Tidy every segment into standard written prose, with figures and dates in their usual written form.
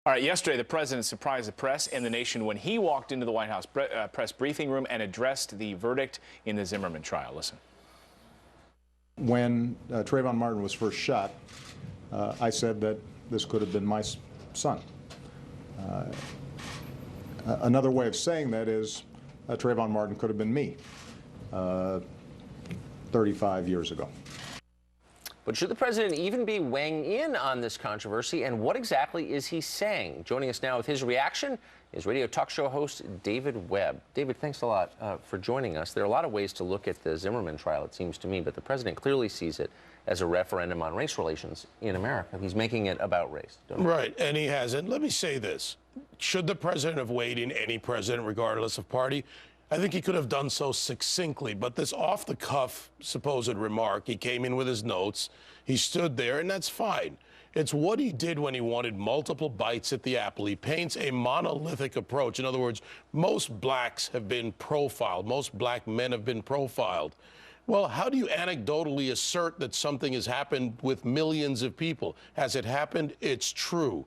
All right, yesterday the president surprised the press and the nation when he walked into the White House press briefing room and addressed the verdict in the Zimmerman trial. Listen. When Trayvon Martin was first shot, I said that this could have been my son. Another way of saying that is Trayvon Martin could have been me 35 years ago. But should the president even be weighing in on this controversy, and what exactly is he saying? Joining us now with his reaction is radio talk show host David Webb. David, thanks a lot for joining us. There are a lot of ways to look at the Zimmerman trial, it seems to me, but the president clearly sees it as a referendum on race relations in America. He's making it about race. Right, and he hasn't. Let me say this. Should the president have weighed in, any president, regardless of party? I think he could have done so succinctly, but this off-the-cuff supposed remark, he came in with his notes, he stood there, and that's fine. It's what he did when he wanted multiple bites at the apple. He paints a monolithic approach. In other words, most blacks have been profiled. Most black men have been profiled. Well, how do you anecdotally assert that something has happened with millions of people? Has it happened? It's true.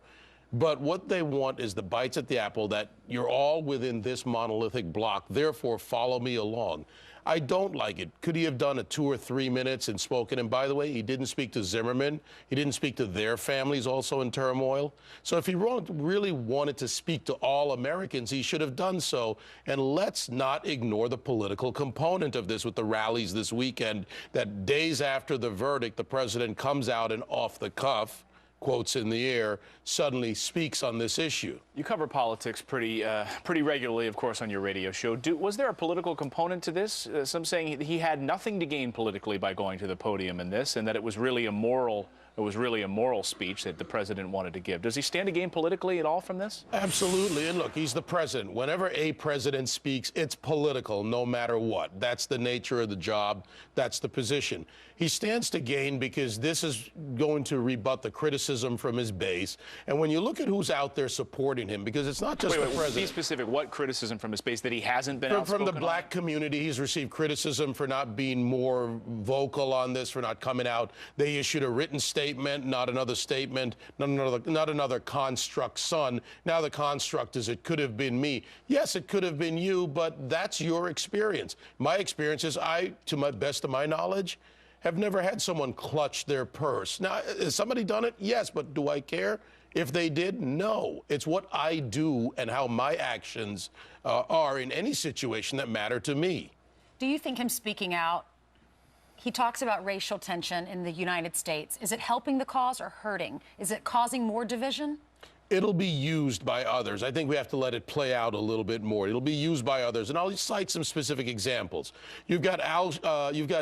But what they want is the bites at the apple, that you're all within this monolithic block, therefore follow me along. I don't like it. Could he have done a 2 or 3 minutes and spoken? And by the way, he didn't speak to Zimmerman. He didn't speak to their families also in turmoil. So if he really wanted to speak to all Americans, he should have done so. And let's not ignore the political component of this with the rallies this weekend, that days after the verdict, the president comes out and off the cuff, quotes in the air, suddenly speaks on this issue. You cover politics pretty regularly, of course, on your radio show. Was there a political component to this? Some saying he had nothing to gain politically by going to the podium in this, and that it was really a moral speech that the president wanted to give. Does he stand to gain politically at all from this? Absolutely. And look, he's the president. Whenever a president speaks, it's political, no matter what. That's the nature of the job. That's the position. He stands to gain because this is going to rebut the criticism from his base. And when you look at who's out there supporting him, because it's not just the president. Be specific. What criticism from his base? That he hasn't been outspoken from the black community. He's received criticism for not being more vocal on this, for not coming out. They issued a written statement, not another statement, not another construct son. Now the construct is it could have been me. Yes, it could have been you, but that's your experience. My experience is to my best of my knowledge, have never had someone clutch their purse. Now, has somebody done it? Yes, but do I care? If they did, no. It's what I do and how my actions are in any situation that matter to me. Do you think him speaking out, he talks about racial tension in the United States. Is it helping the cause or hurting? Is it causing more division? It'll be used by others. I think we have to let it play out a little bit more. It'll be used by others, and I'll cite some specific examples. You've got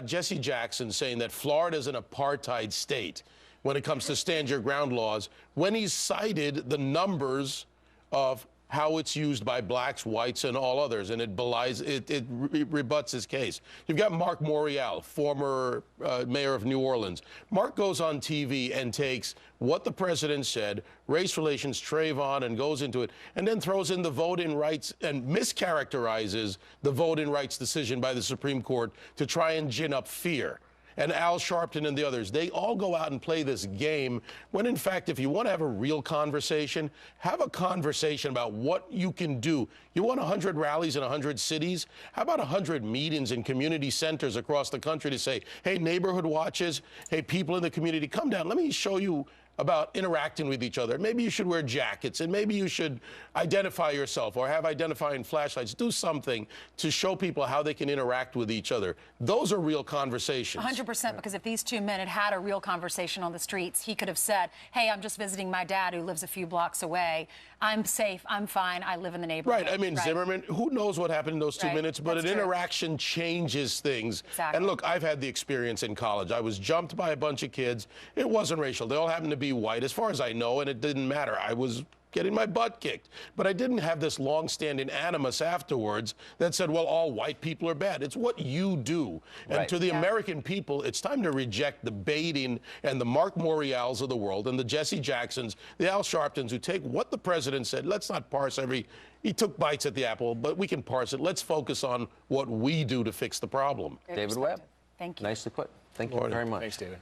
Jesse Jackson saying that Florida is an apartheid state when it comes to stand your ground laws, when he's cited the numbers of how it's used by blacks, whites, and all others, and it belies, it rebuts his case. You've got Mark Morial, former mayor of New Orleans. Mark goes on TV and takes what the president said, race relations, Trayvon, and goes into it, and then throws in the voting rights and mischaracterizes the voting rights decision by the Supreme Court to try and gin up fear. And Al Sharpton and the others, they all go out and play this game when, in fact, if you want to have a real conversation, have a conversation about what you can do. You want 100 rallies in 100 cities? How about 100 meetings in community centers across the country to say, hey, neighborhood watches, hey, people in the community, come down. Let me show you about interacting with each other. Maybe you should wear jackets, and maybe you should identify yourself or have identifying flashlights. Do something to show people how they can interact with each other. Those are real conversations. 100%, because if these two men had had a real conversation on the streets, he could have said, hey, I'm just visiting my dad who lives a few blocks away. I'm safe. I'm fine. I live in the neighborhood. Right. I mean, Zimmerman, who knows what happened in those 2 minutes, but an interaction changes things. Exactly. And look, I've had the experience in college. I was jumped by a bunch of kids. It wasn't racial. They all happened to be white, as far as I know, and it didn't matter. I was getting my butt kicked. But I didn't have this long-standing animus afterwards that said, well, all white people are bad. It's what you do. And to the American people, it's time to reject the baiting and the Mark Morials of the world and the Jesse Jacksons, the Al Sharptons, who take what the president said. Let's not parse he took bites at the apple, but we can parse it. Let's focus on what we do to fix the problem. David Webb. Thank you. Nicely put. Thank you very much. Thanks, David.